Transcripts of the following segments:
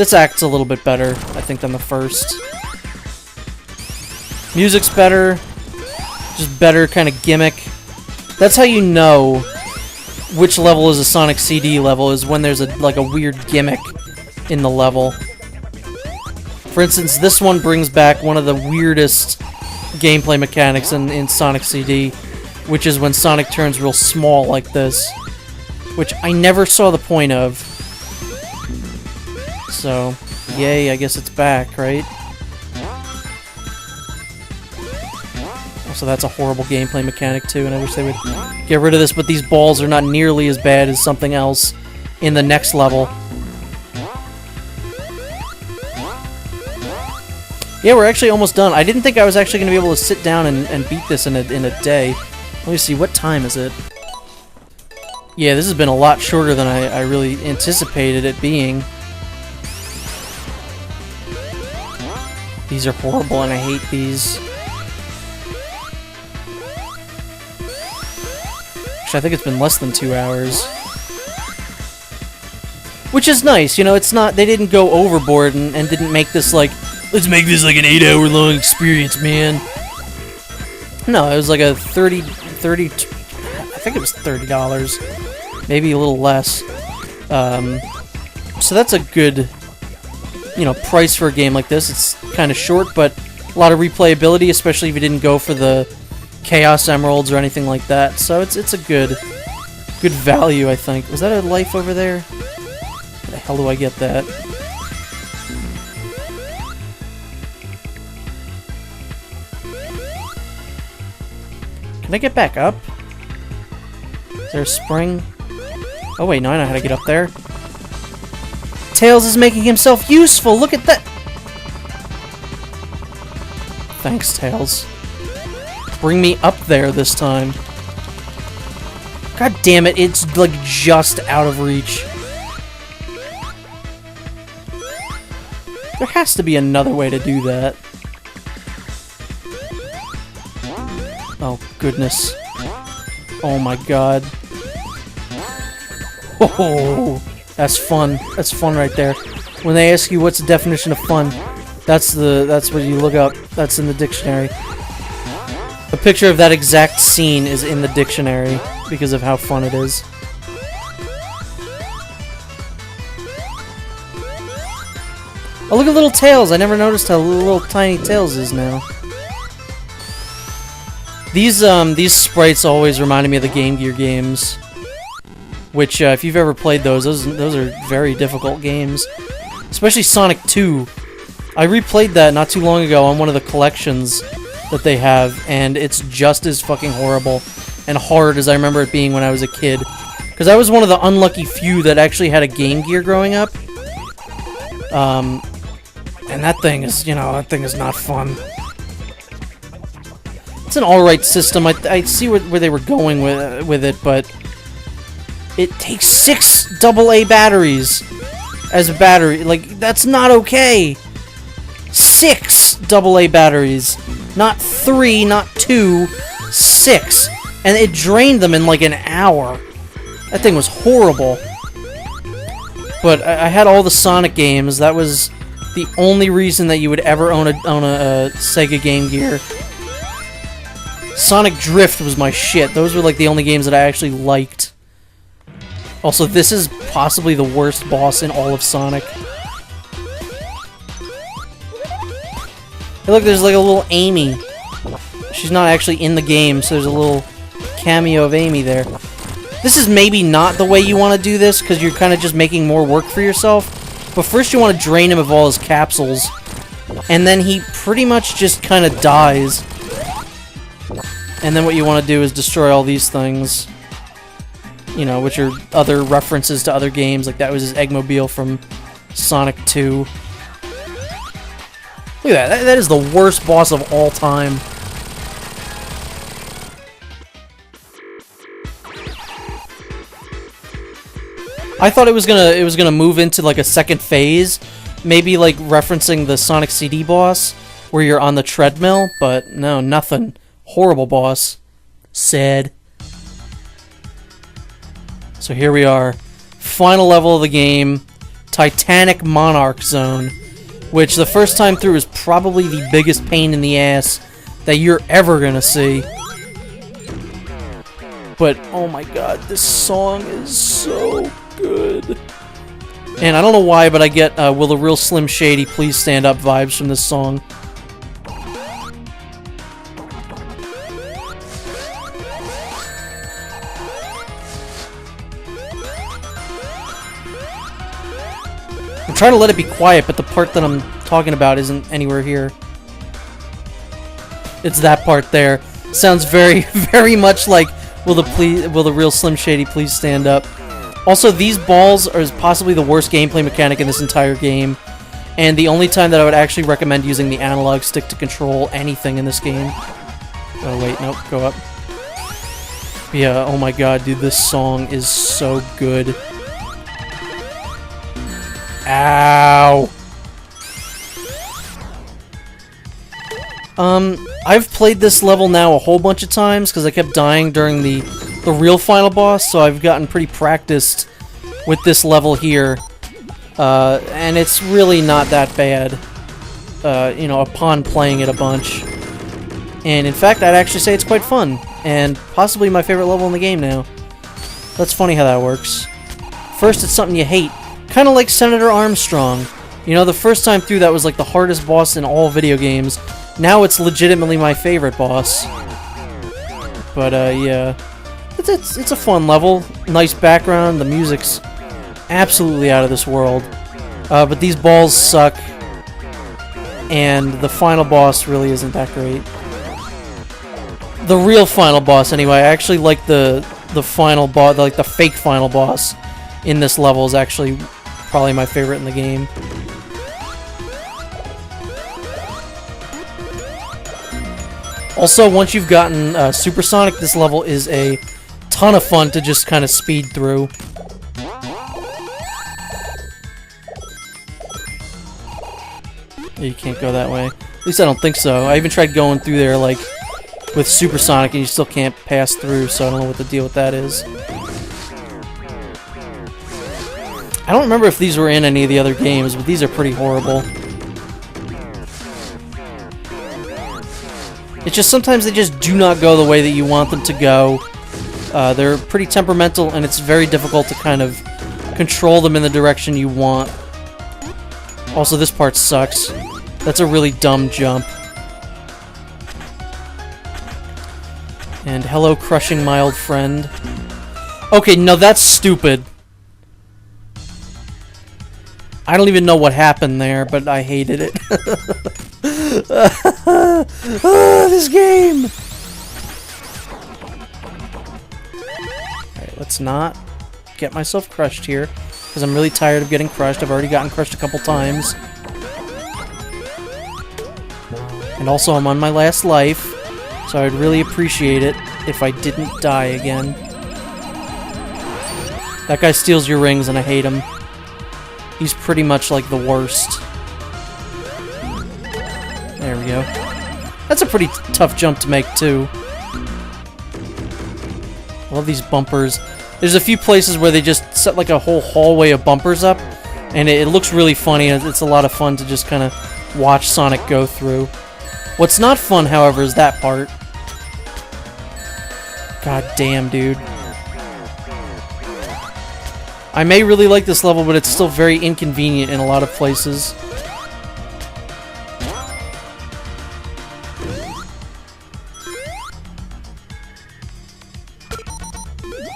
This act's a little bit better, I think, than the first. Music's better. Just better kind of gimmick. That's how you know which level is a Sonic CD level, is when there's like a weird gimmick in the level. For instance, this one brings back one of the weirdest gameplay mechanics in Sonic CD, which is when Sonic turns real small like this, which I never saw the point of. So, yay, I guess it's back, right? So that's a horrible gameplay mechanic too, and I wish they would get rid of this, but these balls are not nearly as bad as something else in the next level. Yeah, we're actually almost done. I didn't think I was actually going to be able to sit down and beat this in a day. Let me see, what time is it? Yeah, this has been a lot shorter than I really anticipated it being. These are horrible, and I hate these. Actually, I think it's been less than 2 hours. Which is nice, you know, it's not, they didn't go overboard and didn't make this like, let's make this like an 8-hour-long experience, man. No, it was like a I think it was $30. Maybe a little less. So that's a good, you know, price for a game like this. It's kind of short, but a lot of replayability, especially if you didn't go for the Chaos Emeralds or anything like that. So it's a good value, I think. Was that a life over there? Where the hell do I get that? Can I get back up? Is there a spring? Oh wait, no, I know how to get up there. Tails is making himself useful! Look at that! Thanks, Tails. Bring me up there this time. God damn it, it's like just out of reach. There has to be another way to do that. Oh, goodness. Oh my god. Oh, that's fun. That's fun right there. When they ask you what's the definition of fun, that's what you look up. That's in the dictionary. A picture of that exact scene is in the dictionary because of how fun it is. Oh, look at little Tails. I never noticed how little tiny Tails is now. These sprites always reminded me of the Game Gear games, which, if you've ever played those are very difficult games. Especially Sonic 2. I replayed that not too long ago on one of the collections that they have, and it's just as fucking horrible and hard as I remember it being when I was a kid. Because I was one of the unlucky few that actually had a Game Gear growing up. And that thing is, you know, that thing is not fun. It's an alright system. I see where they were going with it, but it takes 6 AA batteries as a battery. Like, that's not okay. 6 AA batteries. Not 3, not 2, 6. And it drained them in like an hour. That thing was horrible. But I had all the Sonic games. That was the only reason that you would ever own a Sega Game Gear. Sonic Drift was my shit. Those were like the only games that I actually liked. Also, this is possibly the worst boss in all of Sonic. Hey, look, there's like a little Amy. She's not actually in the game, so there's a little cameo of Amy there. This is maybe not the way you want to do this, because you're kind of just making more work for yourself. But first you want to drain him of all his capsules. And then he pretty much just kind of dies. And then what you want to do is destroy all these things. You know, which are other references to other games. Like that was his Eggmobile from Sonic 2. Look at that. That is the worst boss of all time. I thought it was gonna move into like a second phase, maybe like referencing the Sonic CD boss, where you're on the treadmill, but no, nothing. Horrible boss. Sad. So here we are. Final level of the game. Titanic Monarch Zone, which the first time through is probably the biggest pain in the ass that you're ever gonna see. But, oh my god, this song is so good. And I don't know why, but I get Will the Real Slim Shady Please Stand Up vibes from this song. I'm trying to let it be quiet, but the part that I'm talking about isn't anywhere here. It's that part there. Sounds very, very much like Will the Real Slim Shady Please Stand Up. Also, these balls are possibly the worst gameplay mechanic in this entire game, and the only time that I would actually recommend using the analog stick to control anything in this game. Oh wait, nope, go up. Yeah, oh my god, dude, this song is so good. Ow! I've played this level now a whole bunch of times because I kept dying during the real final boss, so I've gotten pretty practiced with this level here. And it's really not that bad, you know, upon playing it a bunch. And in fact, I'd actually say it's quite fun, and possibly my favorite level in the game now. That's funny how that works. First, it's something you hate. Kind of like Senator Armstrong. You know, the first time through, that was like the hardest boss in all video games. Now it's legitimately my favorite boss. But, yeah. It's a fun level. Nice background. The music's absolutely out of this world. But these balls suck. And the final boss really isn't that great. The real final boss, anyway. I actually like the final boss, like the fake final boss in this level is actually probably my favorite in the game. Also, once you've gotten Supersonic, this level is a ton of fun to just kind of speed through. You can't go that way. At least I don't think so. I even tried going through there, like, with Supersonic, and you still can't pass through, so I don't know what the deal with that is. I don't remember if these were in any of the other games, but these are pretty horrible. It's just sometimes they just do not go the way that you want them to go. They're pretty temperamental, and it's very difficult to kind of control them in the direction you want. Also, this part sucks. That's a really dumb jump. And hello, crushing my old friend. Okay, no, that's stupid. I don't even know what happened there, but I hated it. This game! Alright, let's not get myself crushed here, because I'm really tired of getting crushed. I've already gotten crushed a couple times. And also, I'm on my last life, so I'd really appreciate it if I didn't die again. That guy steals your rings, and I hate him. He's pretty much like the worst. There we go. That's a pretty tough jump to make, too. I love these bumpers. There's a few places where they just set like a whole hallway of bumpers up, and it looks really funny, and it's a lot of fun to just kind of watch Sonic go through. What's not fun, however, is that part. God damn, dude. I may really like this level, but it's still very inconvenient in a lot of places.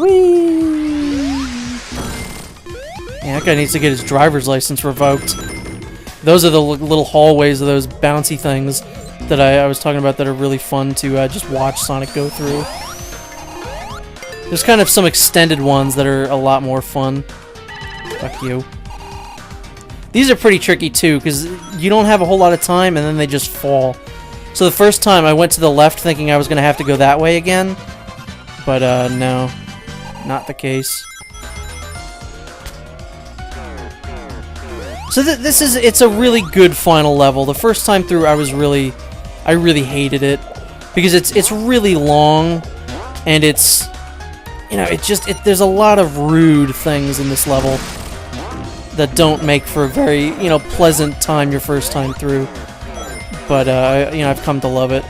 Whee! Yeah, that guy needs to get his driver's license revoked. Those are the little hallways of those bouncy things that I was talking about that are really fun to just watch Sonic go through. There's kind of some extended ones that are a lot more fun. Fuck you. These are pretty tricky too, because you don't have a whole lot of time and then they just fall. So the first time I went to the left thinking I was going to have to go that way again. But no, not the case. So it's a really good final level. The first time through I really hated it. Because it's really long, and it's, you know, there's a lot of rude things in this level that don't make for a very, you know, pleasant time your first time through. But, you know, I've come to love it.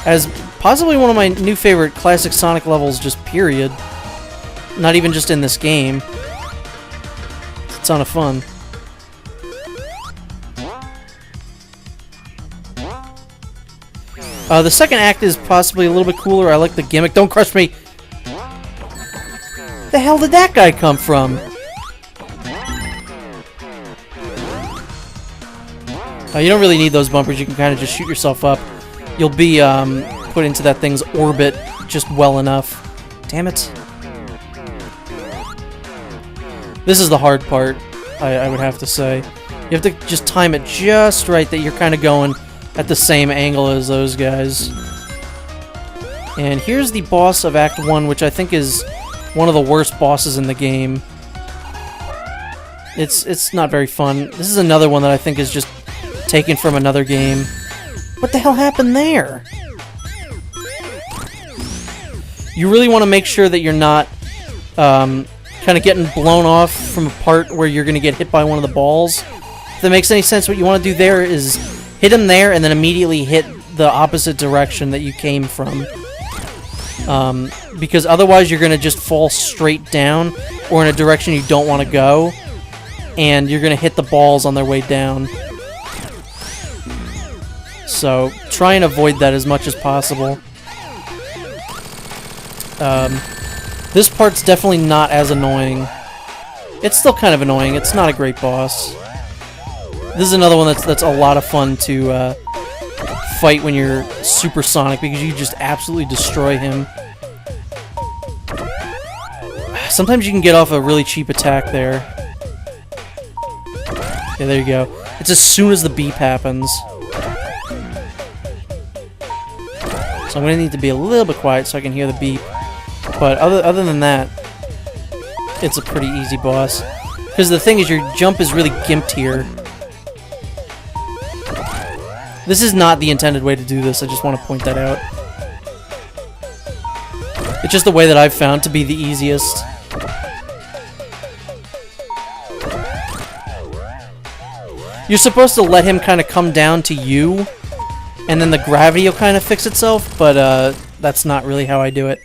As possibly one of my new favorite classic Sonic levels, just period. Not even just in this game. It's a ton of fun. The second act is possibly a little bit cooler. I like the gimmick. Don't crush me! The hell did that guy come from? You don't really need those bumpers. You can kind of just shoot yourself up. You'll be put into that thing's orbit just well enough. Damn it. This is the hard part, I would have to say. You have to just time it just right that you're kind of going at the same angle as those guys. And here's the boss of Act 1, which I think is one of the worst bosses in the game. It's not very fun. This is another one that I think is just taken from another game. What the hell happened there? You really want to make sure that you're not kind of getting blown off from a part where you're going to get hit by one of the balls. If that makes any sense, what you want to do there is hit him there and then immediately hit the opposite direction that you came from. Because otherwise you're going to just fall straight down or in a direction you don't want to go, and you're going to hit the balls on their way down. So try and avoid that as much as possible. This part's definitely not as annoying. It's still kind of annoying. It's not a great boss. This is another one that's a lot of fun to fight when you're Super Sonic, because you just absolutely destroy him. Sometimes you can get off a really cheap attack there. Yeah, there you go. It's as soon as the beep happens. So I'm going to need to be a little bit quiet so I can hear the beep. But other than that, it's a pretty easy boss. Because the thing is, your jump is really gimped here. This is not the intended way to do this, I just want to point that out. It's just the way that I've found to be the easiest. You're supposed to let him kind of come down to you, and then the gravity will kind of fix itself, but that's not really how I do it.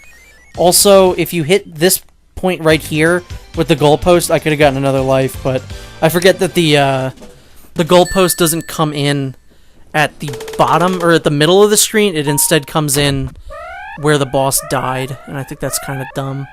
Also, if you hit this point right here with the goalpost, I could have gotten another life, but I forget that the goalpost doesn't come in at the bottom or at the middle of the screen. It instead comes in where the boss died, and I think that's kind of dumb.